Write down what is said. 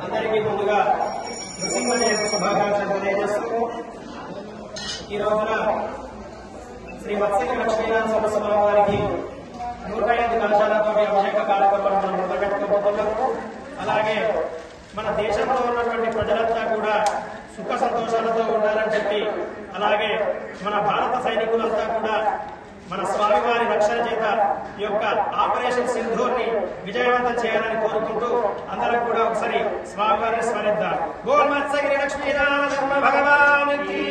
అందరికీ ముందుగా నృసింహ జయంతి శుభాకాంక్షలు తెలియజేస్తూ ఈ రోజున శ్రీ వత్సలి లక్ష్మీనారాయణ సరస్వతి వారికి 105 కలశాలతో అభిషేక కార్యక్రమాలు మనం మొదలుపెట్టుకోబోతున్నాము. అలాగే మన దేశంలో ఉన్నటువంటి ప్రజలంతా కూడా సుఖ సంతోషాలతో ఉండాలని చెప్పి, అలాగే మన భారత సైనికులంతా కూడా మన స్వామివారి రక్షణ చేత ఈ యొక్క ఆపరేషన్ సింధూర్ని విజయవంతం చేయాలని కోరుకుంటూ అందరం కూడా ఒకసారి స్వామివారిని స్మరిద్దాం. గోల్ మత్స్యగిరి లక్ష్మీనారాయణ భగవానికి